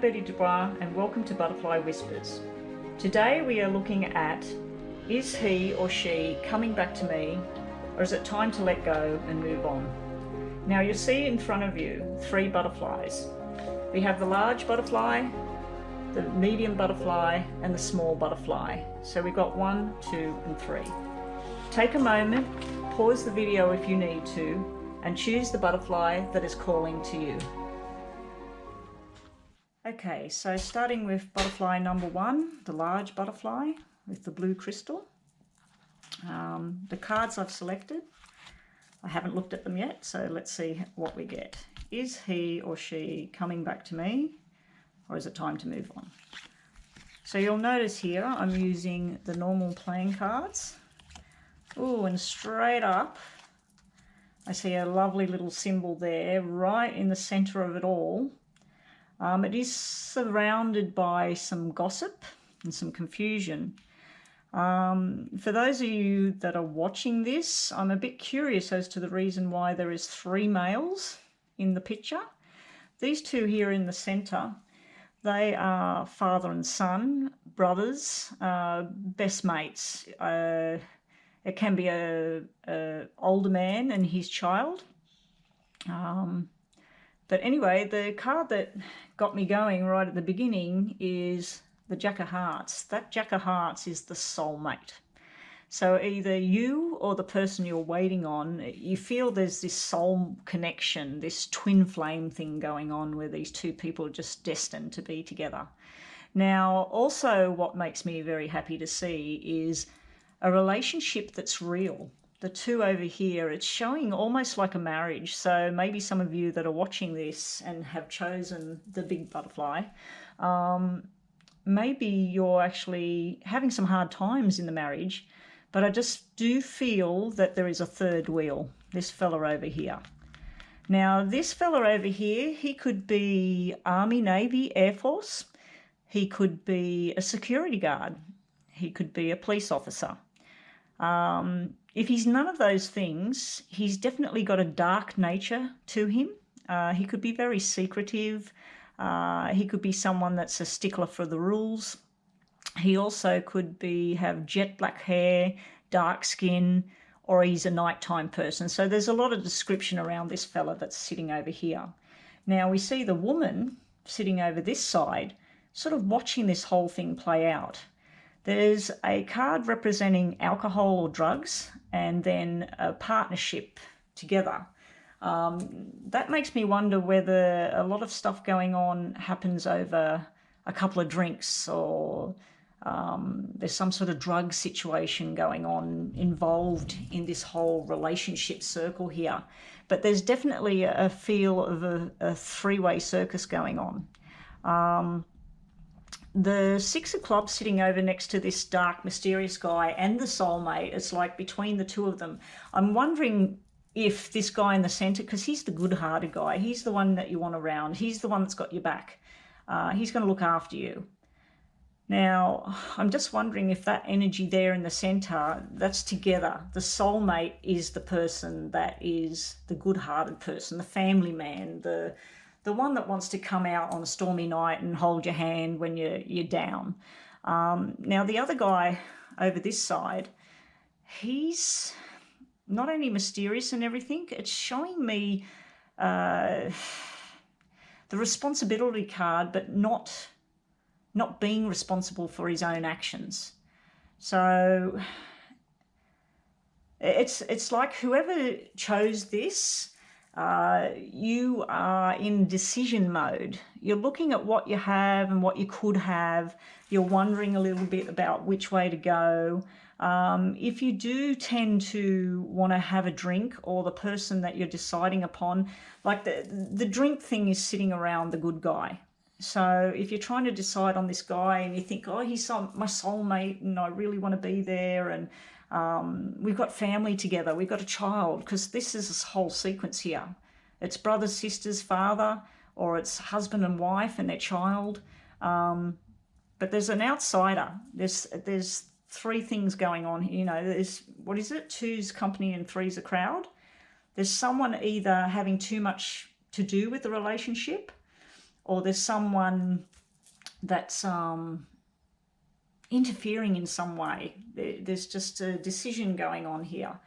Betti Debouis and welcome to Butterfly Whispers. Today we are looking at, is he or she coming back to me, or is it time to let go and move on? Now you see in front of you 3 butterflies. We have the large butterfly, the medium butterfly and the small butterfly. So we've got 1, 2 and 3. Take a moment, pause the video if you need to, and choose the butterfly that is calling to you. Okay, so starting with butterfly number 1, the large butterfly with the blue crystal. The cards I've selected, I haven't looked at them yet, so let's see what we get. Is he or she coming back to me, or is it time to move on? So you'll notice here I'm using the normal playing cards. Oh, and straight up I see a lovely little symbol there right in the center of it all. It is surrounded by some gossip and some confusion. For those of you that are watching this, I'm a bit curious as to the reason why there is 3 males in the picture. These 2 here in the center, they are father and son, brothers, best mates. It can be a older man and his child. But anyway, the card that got me going right at the beginning is the Jack of Hearts. That Jack of Hearts is the soulmate. So either you or the person you're waiting on, you feel there's this soul connection, this twin flame thing going on where these 2 people are just destined to be together. Now, also what makes me very happy to see is a relationship that's real. The 2 over here, it's showing almost like a marriage. So maybe some of you that are watching this and have chosen the big butterfly, maybe you're actually having some hard times in the marriage, but I just do feel that there is a 3rd wheel, this fella over here. Now, this fella over here, he could be Army, Navy, Air Force. He could be a security guard. He could be a police officer. If he's none of those things, he's definitely got a dark nature to him. He could be very secretive. He could be someone that's a stickler for the rules. He also could have jet black hair, dark skin, or he's a nighttime person. So there's a lot of description around this fella that's sitting over here. Now we see the woman sitting over this side, sort of watching this whole thing play out. There's a card representing alcohol or drugs and then a partnership together. That makes me wonder whether a lot of stuff going on happens over a couple of drinks, or there's some sort of drug situation going on involved in this whole relationship circle here. But there's definitely a feel of a 3-way circus going on. The 6 of clubs sitting over next to this dark, mysterious guy and the soulmate, it's like between the 2 of them. I'm wondering if this guy in the center, because he's the good-hearted guy, he's the one that you want around, he's the one that's got your back. He's going to look after you. Now, I'm just wondering if that energy there in the center, that's together. The soulmate is the person that is the good-hearted person, the family man, the one that wants to come out on a stormy night and hold your hand when you're down. Now, the other guy over this side, he's not only mysterious and everything, it's showing me the responsibility card, but not being responsible for his own actions. So it's like whoever chose this, you are in decision mode. You're looking at what you have and what you could have. You're wondering a little bit about which way to go. If you do tend to want to have a drink, or the person that you're deciding upon, like the drink thing is sitting around the good guy. So if you're trying to decide on this guy and you think, oh, he's my soulmate and I really want to be there, and we've got family together, we've got a child, because this is this whole sequence here. It's brothers, sisters, father, or it's husband and wife and their child. But there's an outsider. There's 3 things going on here. You know, there's, what is it? 2's company and 3's a crowd. There's someone either having too much to do with the relationship, or there's someone that's interfering in some way. There's just a decision going on here.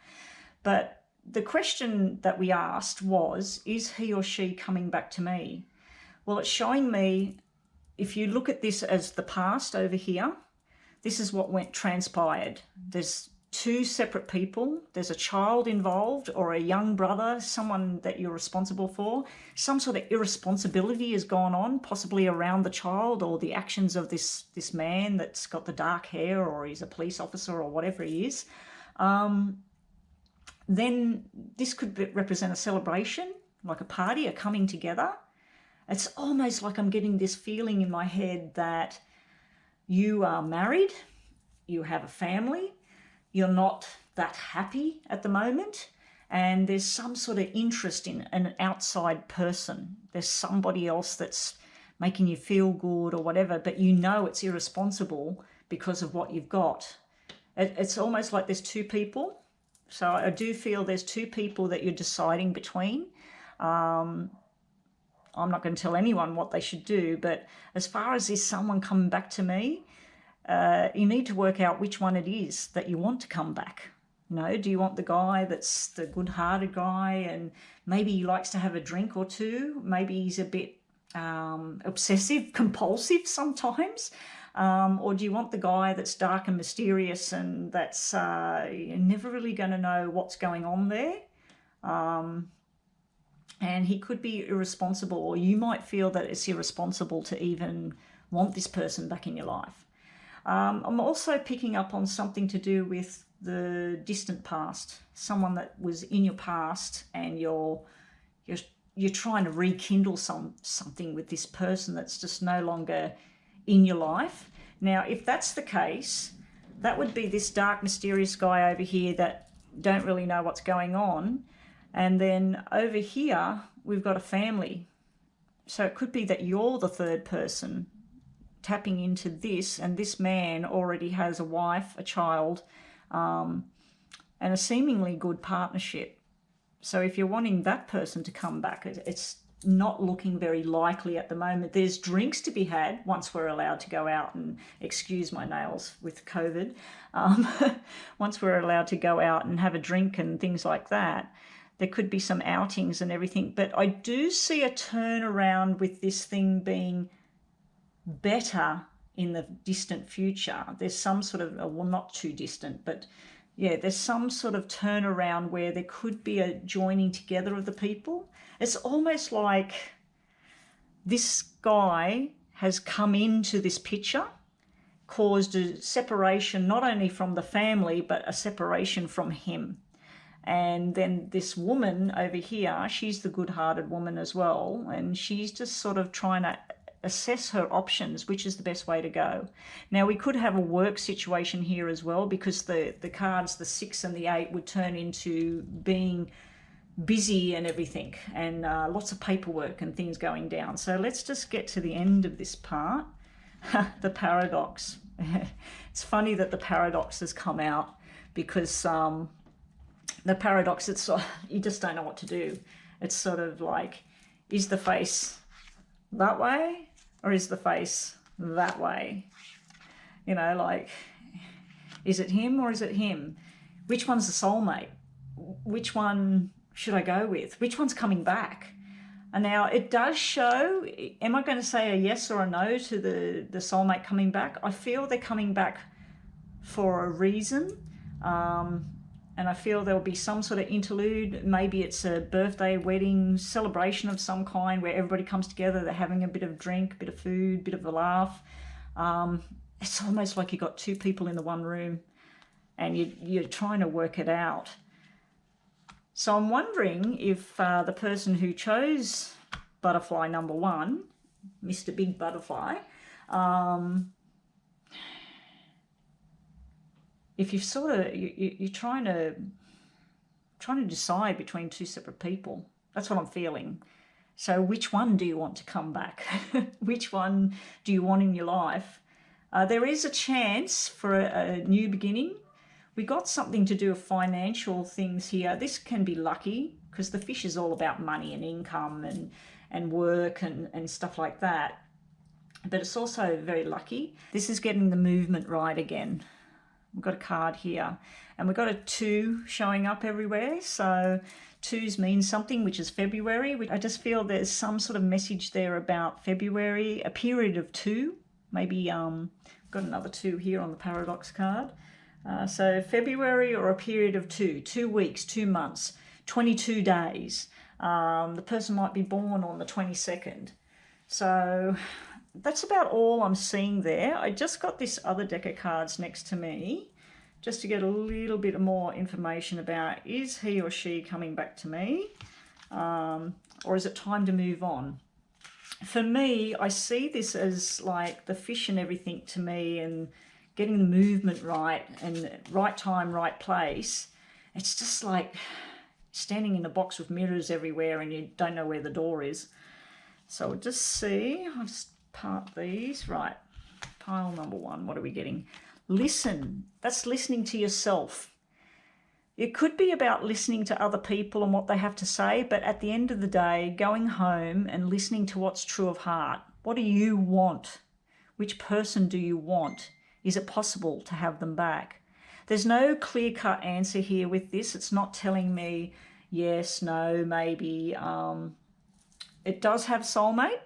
But the question that we asked was, is he or she coming back to me? Well, it's showing me, if you look at this as the past over here, this is what transpired. There's two separate people. There's a child involved, or a young brother, someone that you're responsible for. Some sort of irresponsibility has gone on, possibly around the child or the actions of this man that's got the dark hair, or he's a police officer or whatever he is. Then this could represent a celebration, like a party, a coming together. It's almost like I'm getting this feeling in my head that you are married, you have a family, you're not that happy at the moment, and there's some sort of interest in an outside person. There's somebody else that's making you feel good or whatever, but you know it's irresponsible because of what you've got. It's almost like there's two people. So I do feel there's two people that you're deciding between. I'm not going to tell anyone what they should do, but as far as is someone coming back to me, you need to work out which one it is that you want to come back. You know, do you want the guy that's the good-hearted guy and maybe he likes to have a drink or two? Maybe he's a bit obsessive, compulsive sometimes. Or do you want the guy that's dark and mysterious and that's you're never really going to know what's going on there? And he could be irresponsible, or you might feel that it's irresponsible to even want this person back in your life. I'm also picking up on something to do with the distant past, someone that was in your past, and you're trying to rekindle something with this person that's just no longer in your life. Now, if that's the case, that would be this dark, mysterious guy over here that don't really know what's going on. And then over here, we've got a family. So it could be that you're the third person tapping into this, and this man already has a wife, a child, and a seemingly good partnership. So if you're wanting that person to come back, it's not looking very likely at the moment. There's drinks to be had once we're allowed to go out, and excuse my nails with COVID. Once we're allowed to go out and have a drink and things like that, there could be some outings and everything. But I do see a turnaround with this thing being better in the distant future. There's some sort of, well, not too distant, but yeah, there's some sort of turnaround where there could be a joining together of the people. It's almost like this guy has come into this picture, caused a separation not only from the family, but a separation from him. And then this woman over here, she's the good-hearted woman as well, and she's just sort of trying to assess her options, which is the best way to go. Now, we could have a work situation here as well, because the cards, the 6 and the 8, would turn into being busy and everything, and lots of paperwork and things going down. So let's just get to the end of this part. The paradox. It's funny that the paradox has come out, because the paradox, it's you just don't know what to do. It's sort of like, is the face that way or is the face that way? You know, like, is it him or is it him? Which one's the soulmate? Which one should I go with? Which one's coming back? And now it does show, am I going to say a yes or a no to the soulmate coming back? I feel they're coming back for a reason. And I feel there'll be some sort of interlude. Maybe it's a birthday, wedding, celebration of some kind where everybody comes together. They're having a bit of drink, a bit of food, a bit of a laugh. It's almost like you've got two people in the one room and you're trying to work it out. So I'm wondering if the person who chose butterfly number 1, Mr. Big Butterfly, if you've sort of, you're trying to decide between two separate people. That's what I'm feeling. So which one do you want to come back? Which one do you want in your life? There is a chance for a new beginning. We got something to do with financial things here. This can be lucky because the fish is all about money and income and work and stuff like that. but it's also very lucky. This is getting the movement right again. We've got a card here, and we've got a 2 showing up everywhere. So 2s mean something, which is February. I just feel there's some sort of message there about February, a period of 2. Maybe got another 2 here on the paradox card. So February, or a period of 2 weeks, 2 months, 22 days. The person might be born on the 22nd. So that's about all I'm seeing there. I just got this other deck of cards next to me just to get a little bit more information about, is he or she coming back to me, or is it time to move on? For me, I see this as like the fish and everything to me, and getting the movement right and right time, right place. It's just like standing in a box with mirrors everywhere and you don't know where the door is. So we'll just see. I'll just part these. Right, pile number 1, what are we getting? Listen. That's listening to yourself. It could be about listening to other people and what they have to say, but at the end of the day, going home and listening to what's true of heart. What do you want? Which person do you want? Is it possible to have them back? There's no clear-cut answer here with this. It's not telling me yes, no, maybe. It does have soulmate.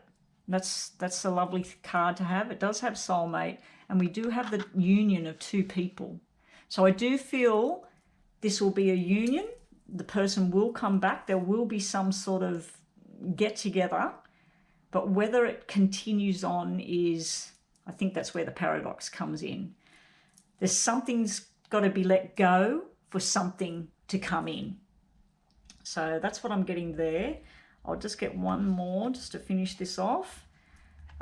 That's a lovely card to have. It does have soulmate, and we do have the union of 2 people. So I do feel this will be a union. The person will come back. There will be some sort of get together, but whether it continues on is, I think that's where the paradox comes in. There's something's got to be let go for something to come in. So that's what I'm getting there. I'll just get one more just to finish this off.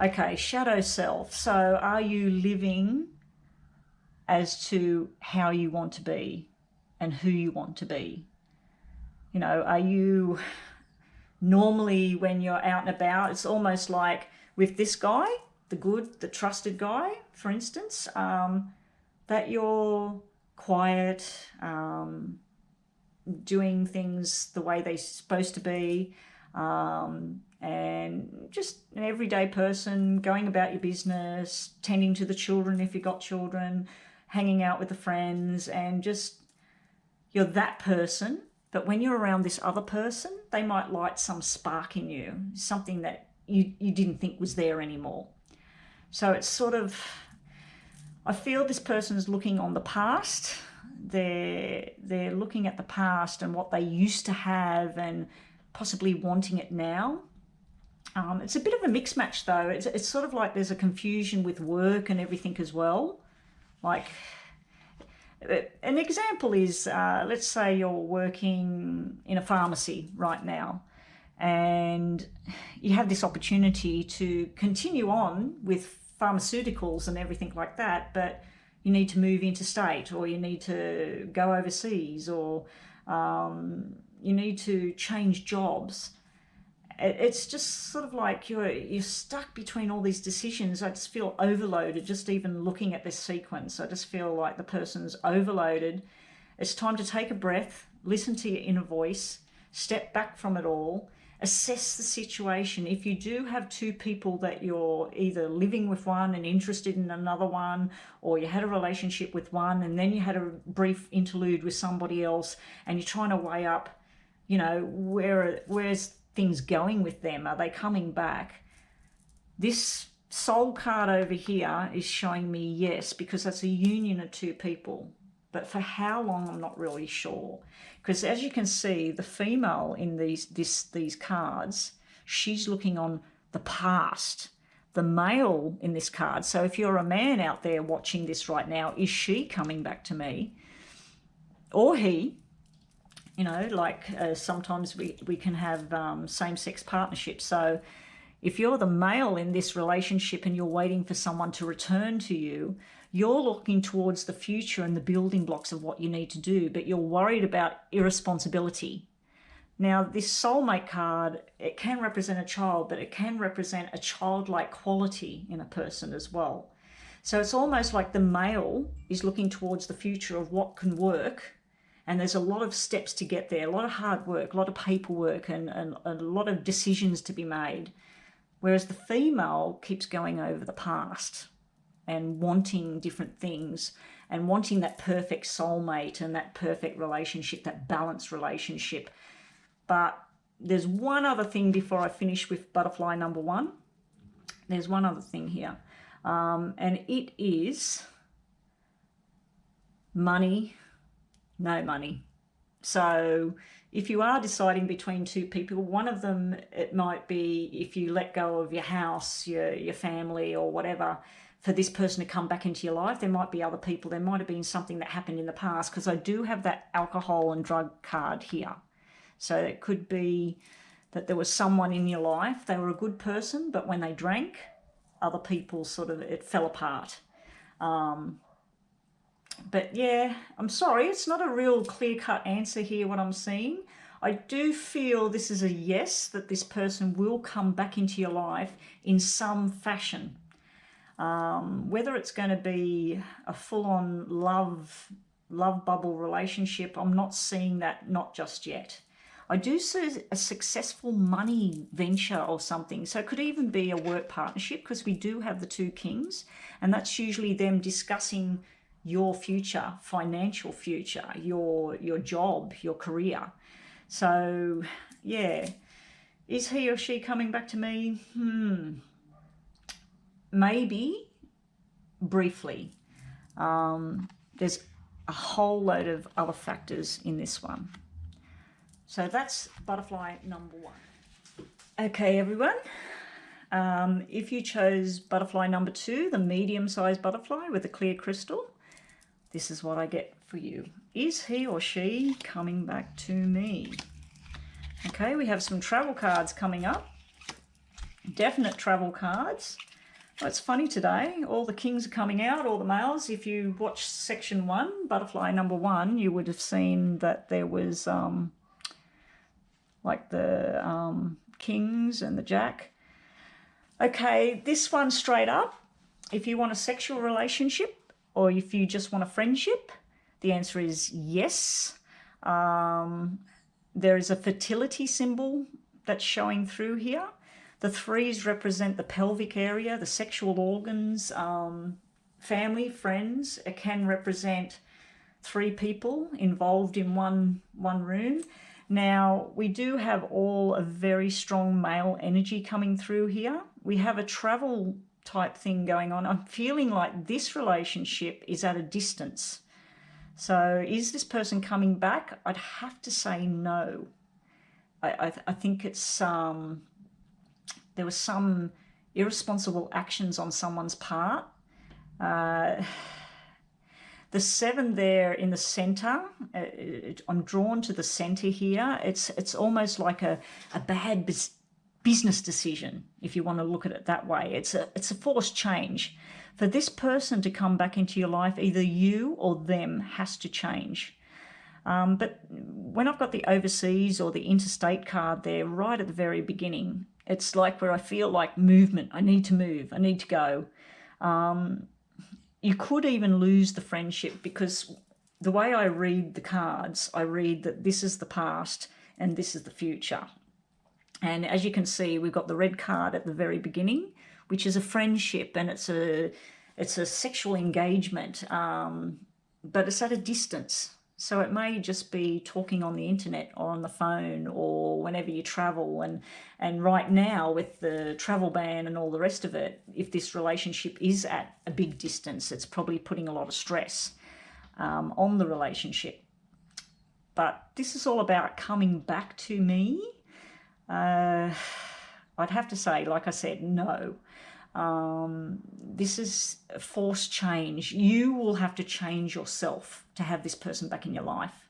Okay, shadow self. So are you living as to how you want to be and who you want to be? You know, are you normally, when you're out and about, it's almost like with this guy, the trusted guy, for instance, that you're quiet, doing things the way they're supposed to be, and just an everyday person, going about your business, tending to the children if you've got children, hanging out with the friends, and just you're that person. But when you're around this other person, they might light some spark in you, something that you didn't think was there anymore. So it's sort of, I feel this person is looking on the past. They're looking at the past and what they used to have and possibly wanting it now. It's a bit of a mixed match though. It's sort of like there's a confusion with work and everything as well. Like, an example is, let's say you're working in a pharmacy right now and you have this opportunity to continue on with pharmaceuticals and everything like that, but you need to move interstate, or you need to go overseas, or you need to change jobs. It's just sort of like you're stuck between all these decisions. I just feel overloaded just even looking at this sequence. I just feel like the person's overloaded. It's time to take a breath, listen to your inner voice, step back from it all, assess the situation. If you do have 2 people that you're either living with one and interested in another one, or you had a relationship with one and then you had a brief interlude with somebody else, and you're trying to weigh up, you know, where's things going with them? Are they coming back? This soul card over here is showing me yes, because that's a union of 2 people. But for how long, I'm not really sure. Because as you can see, the female in these cards, she's looking on the past. The male in this card, so if you're a man out there watching this right now, is she coming back to me? Or he? You know, like sometimes we can have same-sex partnerships. So if you're the male in this relationship and you're waiting for someone to return to you, you're looking towards the future and the building blocks of what you need to do, but you're worried about irresponsibility. Now, this soulmate card, it can represent a child, but it can represent a childlike quality in a person as well. So it's almost like the male is looking towards the future of what can work, and there's a lot of steps to get there, a lot of hard work, a lot of paperwork, and a lot of decisions to be made. Whereas the female keeps going over the past and wanting different things and wanting that perfect soulmate and that perfect relationship, that balanced relationship. But there's one other thing before I finish with butterfly number 1. There's one other thing here, and it is money, no money. So if you are deciding between two people, one of them, it might be if you let go of your house, your family or whatever, for this person to come back into your life. There might be other people. There might have been something that happened in the past, because I do have that alcohol and drug card here. So it could be that there was someone in your life, they were a good person, but when they drank, other people sort of, it fell apart. But yeah, I'm sorry, it's not a real clear-cut answer here, what I'm seeing. I do feel this is a yes, that this person will come back into your life in some fashion. Whether it's going to be a full-on love bubble relationship, I'm not seeing that, not just yet. I do see a successful money venture or something. So it could even be a work partnership, because we do have the 2 kings, and that's usually them discussing your future, financial future, your job, your career. So yeah, is he or she coming back to me? Maybe briefly. There's a whole load of other factors in this one. So that's butterfly number 1. Okay, everyone. If you chose butterfly number 2, the medium-sized butterfly with a clear crystal, this is what I get for you. Is he or she coming back to me? Okay, we have some travel cards coming up. Definite travel cards. Well, it's funny today, all the kings are coming out, all the males. If you watch section 1, butterfly number 1, you would have seen that there was like the kings and the jack. Okay, this one straight up, if you want a sexual relationship or if you just want a friendship, the answer is yes. There is a fertility symbol that's showing through here. The 3s represent the pelvic area, the sexual organs, family, friends. It can represent 3 people involved in one room. Now, we do have all a very strong male energy coming through here. We have a travel type thing going on. I'm feeling like this relationship is at a distance. So is this person coming back? I'd have to say no. I think it's there was some irresponsible actions on someone's part. The 7 there in the center, I'm drawn to the center here. It's almost like a bad business decision, if you want to look at it that way. It's a forced change. For this person to come back into your life, either you or them has to change. But when I've got the overseas or the interstate card there right at the very beginning, it's like where I feel like movement. I need to move. I need to go. You could even lose the friendship, because the way I read the cards, I read that this is the past and this is the future. And as you can see, we've got the red card at the very beginning, which is a friendship, and it's a sexual engagement, but it's at a distance. So it may just be talking on the internet or on the phone or whenever you travel. And right now, with the travel ban and all the rest of it, if this relationship is at a big distance, it's probably putting a lot of stress on the relationship. But this is all about coming back to me. I'd have to say, like I said, no. This is a forced change. You will have to change yourself to have this person back in your life.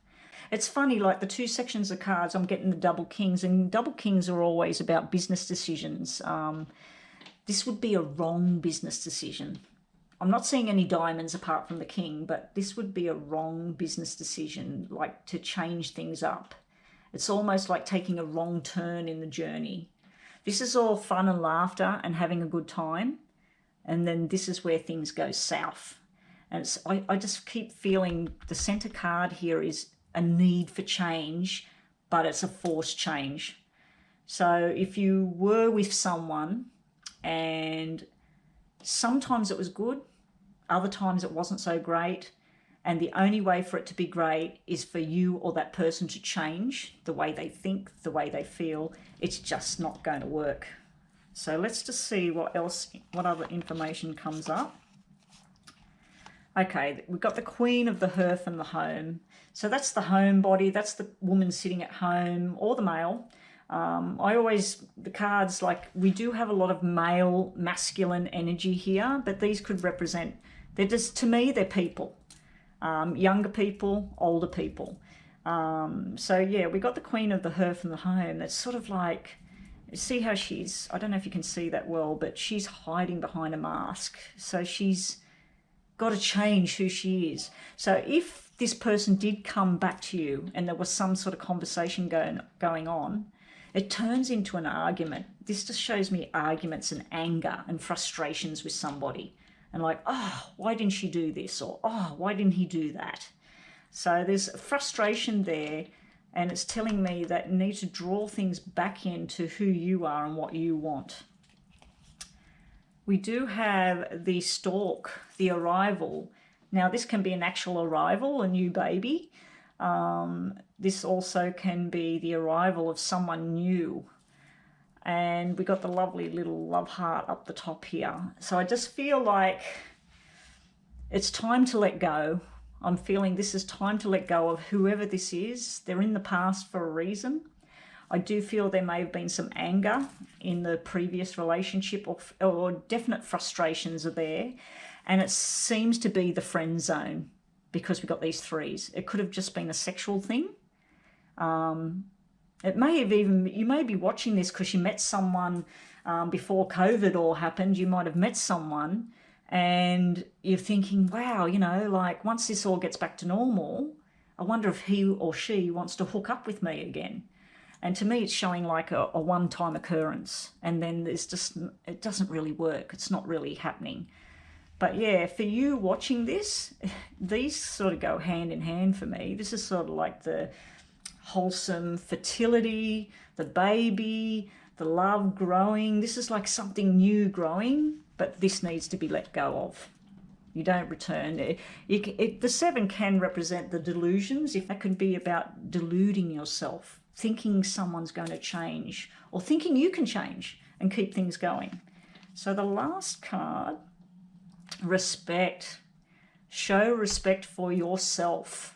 It's funny, like the 2 sections of cards, I'm getting the double kings, and double kings are always about business decisions. This would be a wrong business decision. I'm not seeing any diamonds apart from the king, but this would be a wrong business decision, like to change things up. It's almost like taking a wrong turn in the journey. This is all fun and laughter and having a good time. And then this is where things go south. And I just keep feeling the center card here is a need for change, but it's a forced change. So if you were with someone and sometimes it was good, other times it wasn't so great. And the only way for it to be great is for you or that person to change the way they think, the way they feel. It's just not going to work. So let's just see what other information comes up. Okay, we've got the Queen of the Hearth and the Home. So that's the home body, that's the woman sitting at home, or the male. The cards, like, we do have a lot of male, masculine energy here, but these could represent, to me, they're people. Younger people, older people. So yeah, we got the Queen of the Hearth and the Home. That's sort of like, see how she's, I don't know if you can see that well, but she's hiding behind a mask. So she's got to change who she is. So if this person did come back to you and there was some sort of conversation going on, it turns into an argument. This just shows me arguments and anger and frustrations with somebody. And like, oh, why didn't she do this? Or, oh, why didn't he do that? So there's frustration there, and it's telling me that you need to draw things back into who you are and what you want. We do have the Stork, the Arrival. Now, this can be an actual arrival, a new baby. This also can be the arrival of someone new. And we got the lovely little love heart up the top here. So I just feel like it's time to let go. I'm feeling this is time to let go of whoever this is. They're in the past for a reason. I do feel there may have been some anger in the previous relationship, or definite frustrations are there. And it seems to be the friend zone because we've got these threes. It could have just been a sexual thing. It may have even, you may be watching this because you met someone before COVID all happened. You might have met someone and you're thinking, wow, you know, like once this all gets back to normal, I wonder if he or she wants to hook up with me again. And to me, it's showing like a one-time occurrence. And then it doesn't really work. It's not really happening. But yeah, for you watching this, these sort of go hand in hand for me. This is sort of like the wholesome fertility, the baby, the love growing. This is like something new growing, but this needs to be let go of. You don't return. The seven can represent the delusions. If that could be about deluding yourself, thinking someone's going to change, or thinking you can change and keep things going. So the last card, respect. Show respect for yourself.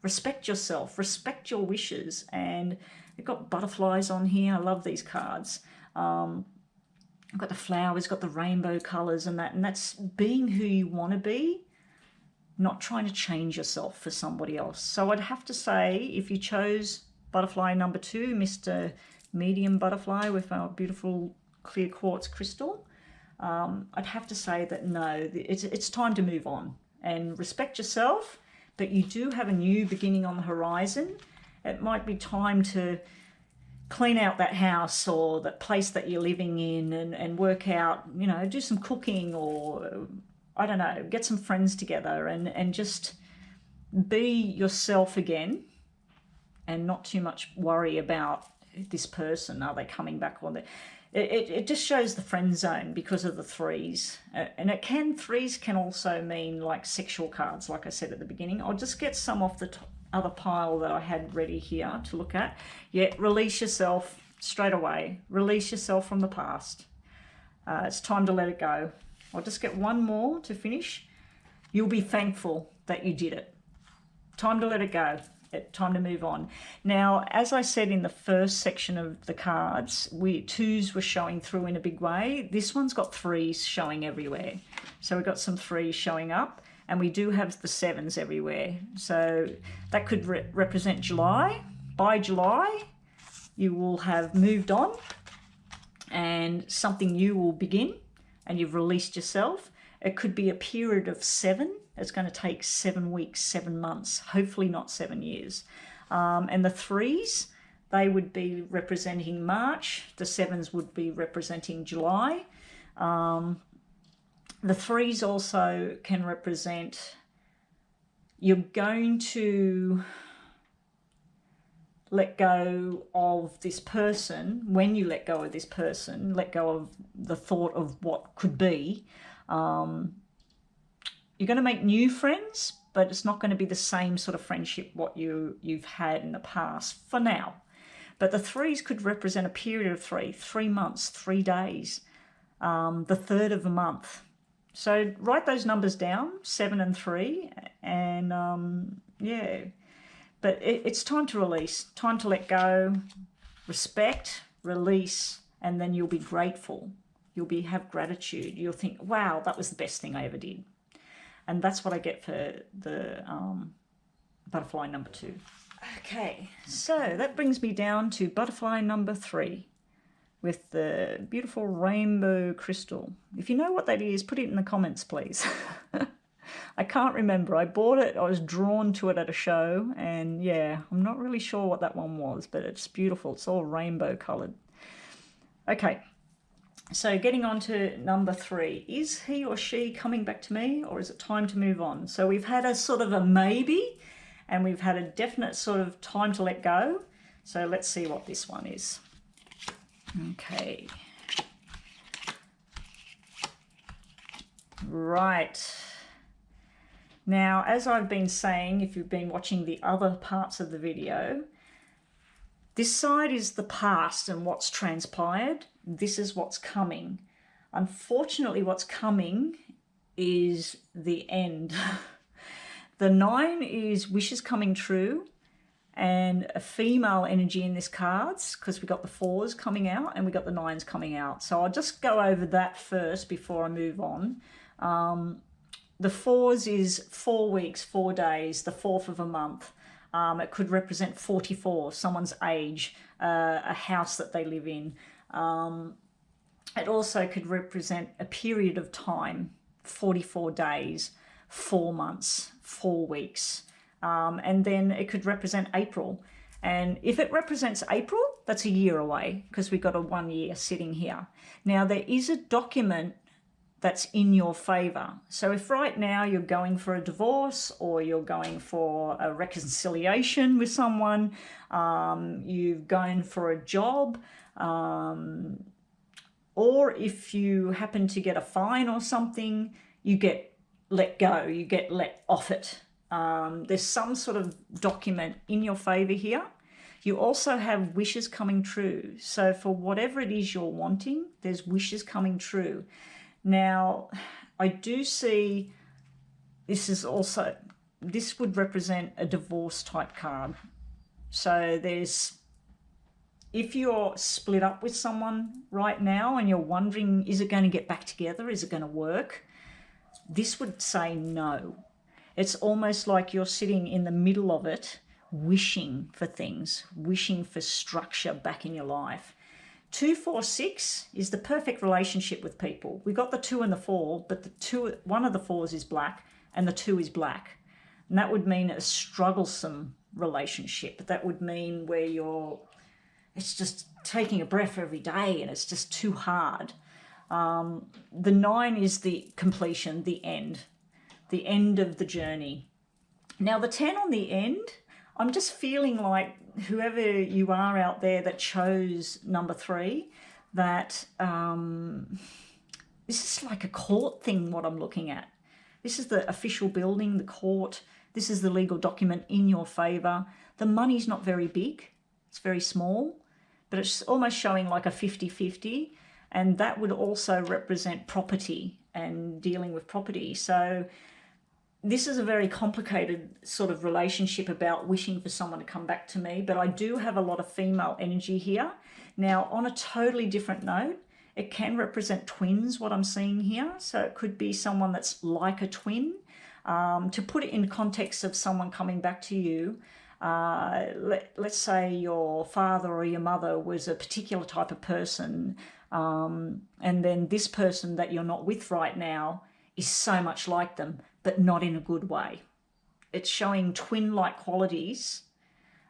Respect yourself, respect your wishes. And they've got butterflies on here. I love these cards. I've got the flowers, got the rainbow colours and that's being who you want to be, not trying to change yourself for somebody else. So I'd have to say, if you chose butterfly number 2, Mr. Medium Butterfly with our beautiful clear quartz crystal, I'd have to say that no, it's time to move on and respect yourself. But you do have a new beginning on the horizon. It might be time to clean out that house or that place that you're living in and work out, you know, do some cooking or, I don't know, get some friends together and just be yourself again and not too much worry about this person. Are they coming back on? It just shows the friend zone because of the threes. And threes can also mean like sexual cards, like I said at the beginning. I'll just get some off the other pile that I had ready here to look at. Yeah, release yourself straight away. Release yourself from the past. It's time to let it go. I'll just get one more to finish. You'll be thankful that you did it. Time to let it go. Time to move on. Now, as I said in the first section of the cards, twos were showing through in a big way. This one's got threes showing everywhere. So we've got some threes showing up, and we do have the sevens everywhere. So that could represent July. By July, you will have moved on and something new will begin and you've released yourself. It could be a period of 7. It's going to take 7 weeks, 7 months, hopefully not 7 years. And the threes, they would be representing March. The sevens would be representing July. The threes also can represent, you're going to let go of this person, when you let go of this person, let go of the thought of what could be, you're going to make new friends, but it's not going to be the same sort of friendship what you've had in the past for now. But the threes could represent a period of 3 months, 3 days, the third of a month. So write those numbers down, 7 and 3, and yeah. But it's time to release, time to let go, respect, release, and then you'll be grateful. You'll have gratitude. You'll think, wow, that was the best thing I ever did. And that's what I get for the butterfly number 2. Okay, so that brings me down to butterfly number 3 with the beautiful rainbow crystal. If you know what that is, put it in the comments, please. I can't remember. I bought it. I was drawn to it at a show, and yeah, I'm not really sure what that one was, but it's beautiful. It's all rainbow colored. Okay. So getting on to number 3, is he or she coming back to me, or is it time to move on? So we've had a sort of a maybe, and we've had a definite sort of time to let go. So let's see what this one is. Okay. Right. Now, as I've been saying, if you've been watching the other parts of the video, this side is the past and what's transpired. This is what's coming. Unfortunately, what's coming is the end. The 9 is wishes coming true, and a female energy in this cards, because we got the 4s coming out and we got the 9s coming out. So I'll just go over that first before I move on. The 4s is 4 weeks, 4 days, the 4th of a month. It could represent 44, someone's age, a house that they live in. It also could represent a period of time, 44 days, 4 months, 4 weeks. And then it could represent April. And if it represents April, that's a year away, because we've got a 1 year sitting here. Now, there is a document that's in your favor. So if right now you're going for a divorce, or you're going for a reconciliation with someone, you've gone for a job, or if you happen to get a fine or something, you get let go, you get let off it. There's some sort of document in your favor here. You also have wishes coming true. So for whatever it is you're wanting, there's wishes coming true. Now, I do see this would represent a divorce type card. So if you're split up with someone right now and you're wondering, is it going to get back together? Is it going to work? This would say no. It's almost like you're sitting in the middle of it, wishing for things, wishing for structure back in your life. 2, 4, 6 is the perfect relationship with people. We got the 2 and the 4, but one of the 4s is black and the 2 is black. And that would mean a strugglesome relationship. That would mean where it's just taking a breath every day and it's just too hard. The 9 is the completion, the end of the journey. Now the 10 on the end, I'm just feeling like whoever you are out there that chose number 3, that this is like a court thing, what I'm looking at. This is the official building, the court. This is the legal document in your favor. The money's not very big. It's very small, but it's almost showing like a 50-50. And that would also represent property and dealing with property. So this is a very complicated sort of relationship about wishing for someone to come back to me, but I do have a lot of female energy here. Now, on a totally different note, it can represent twins, what I'm seeing here. So it could be someone that's like a twin. To put it in context of someone coming back to you, let's say your father or your mother was a particular type of person, and then this person that you're not with right now is so much like them, but not in a good way. It's showing twin-like qualities,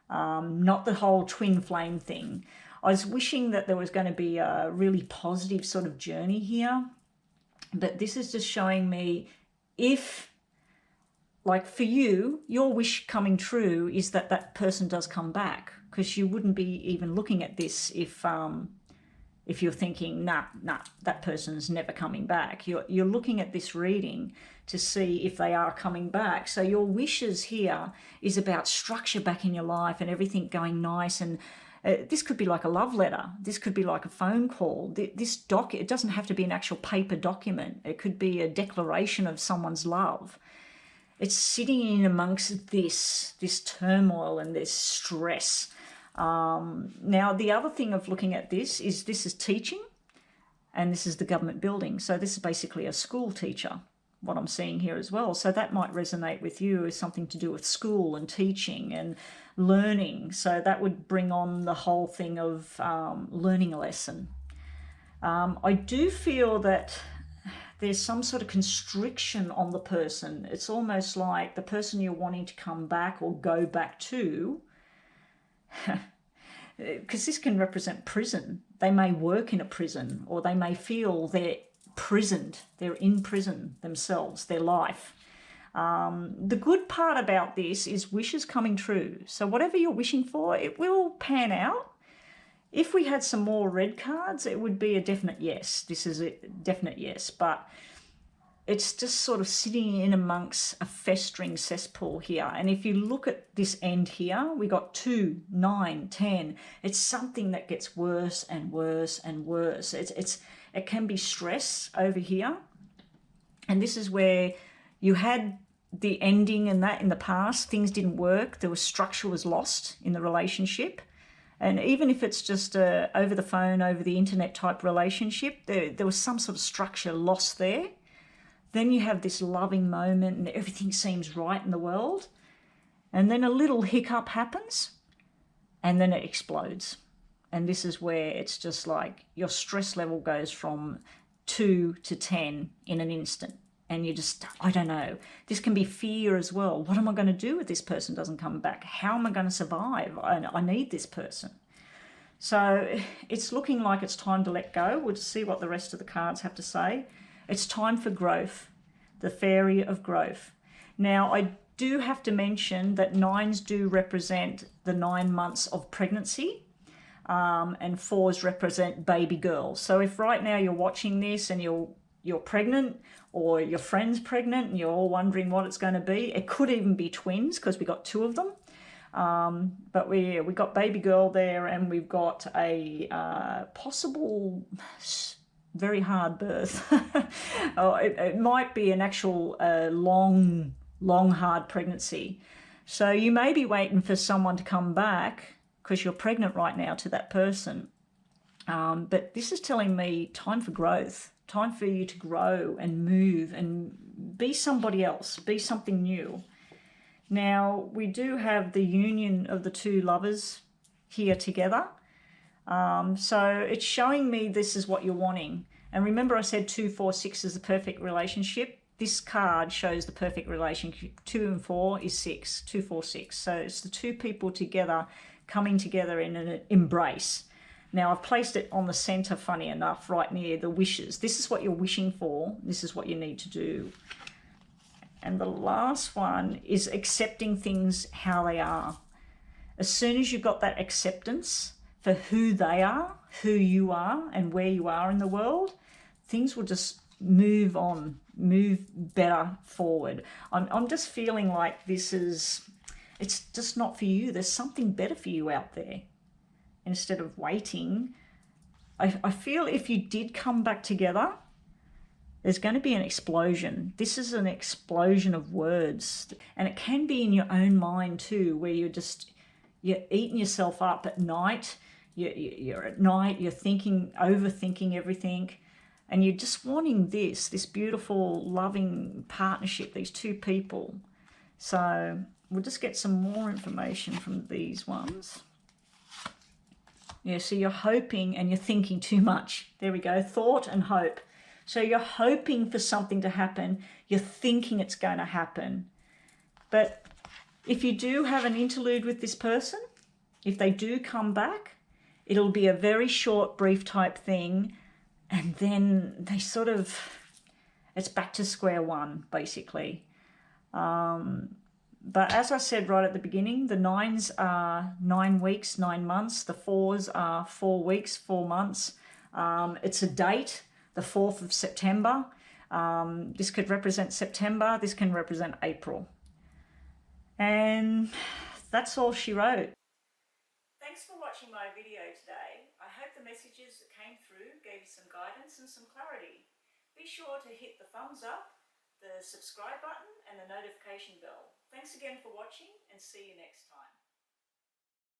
not the whole twin flame thing. I was wishing that there was going to be a really positive sort of journey here, but this is just showing me if, like for you, your wish coming true is that that person does come back. because you wouldn't be even looking at this if you're thinking, nah, that person's never coming back. You're looking at this reading to see if they are coming back. So your wishes here is about structure back in your life and everything going nice. And this could be like a love letter. This could be like a phone call. It doesn't have to be an actual paper document. It could be a declaration of someone's love. It's sitting in amongst this turmoil and this stress. Now, the other thing of looking at this is teaching, and this is the government building. So this is basically a school teacher, what I'm seeing here as well. So that might resonate with you as something to do with school and teaching and learning. So that would bring on the whole thing of learning a lesson. I do feel that there's some sort of constriction on the person. It's almost like the person you're wanting to come back or go back to, because this can represent prison. They may work in a prison, or they may feel they're prisoned. They're in prison themselves, their life. The good part about this is wishes coming true. So whatever you're wishing for, it will pan out. If we had some more red cards, it would be a definite yes. This is a definite yes, but it's just sort of sitting in amongst a festering cesspool here. And if you look at this end here, we got 2, 9, 10. It's something that gets worse and worse and worse. It can be stress over here. And this is where you had the ending and that in the past. Things didn't work. Structure was lost in the relationship. And even if it's just over the phone, over the internet type relationship, there was some sort of structure lost there. Then you have this loving moment and everything seems right in the world. And then a little hiccup happens and then it explodes. And this is where it's just like your stress level goes from 2 to 10 in an instant. And you just, I don't know. This can be fear as well. What am I going to do if this person doesn't come back? How am I going to survive? I need this person. So it's looking like it's time to let go. We'll see what the rest of the cards have to say. It's time for growth, the fairy of growth. Now, I do have to mention that 9s do represent the 9 months of pregnancy, and 4s represent baby girls. So if right now you're watching this and you're pregnant, or your friend's pregnant and you're all wondering what it's going to be, it could even be twins because we got 2 of them. But we got baby girl there, and we've got a possible very hard birth. It might be an actual long, hard pregnancy. So you may be waiting for someone to come back because you're pregnant right now to that person. But this is telling me time for growth, time for you to grow and move and be somebody else, be something new. Now, we do have the union of the 2 lovers here together. So it's showing me this is what you're wanting. And remember I said 2, 4, 6 is the perfect relationship. This card shows the perfect relationship. 2 and 4 is 6, 2, 4, 6. So it's the 2 people together, coming together in an embrace. Now I've placed it on the center, funny enough, right near the wishes. This is what you're wishing for. This is what you need to do. And the last one is accepting things how they are. As soon as you've got that acceptance for who they are, who you are, and where you are in the world, things will just move on, move better forward. I'm just feeling like it's just not for you. There's something better for you out there. Instead of waiting, I feel if you did come back together, there's going to be an explosion. This is an explosion of words. And it can be in your own mind too, where you're eating yourself up at night. You're at night, you're overthinking everything. And you're just wanting this beautiful, loving partnership, these 2 people. So we'll just get some more information from these ones. Yeah, so you're hoping and you're thinking too much. There we go, thought and hope. So you're hoping for something to happen. You're thinking it's going to happen. But if you do have an interlude with this person, if they do come back, it'll be a very short, brief type thing. And then they it's back to square one, basically. But as I said right at the beginning, the 9s are 9 weeks, 9 months. The 4s are 4 weeks, 4 months. It's a date, the 4th of September. This could represent September. This can represent April. And that's all she wrote. Thanks for watching my video today. I hope the messages that came through gave you some guidance and some clarity. Be sure to hit the thumbs up, the subscribe button and the notification bell. Thanks again for watching and see you next time.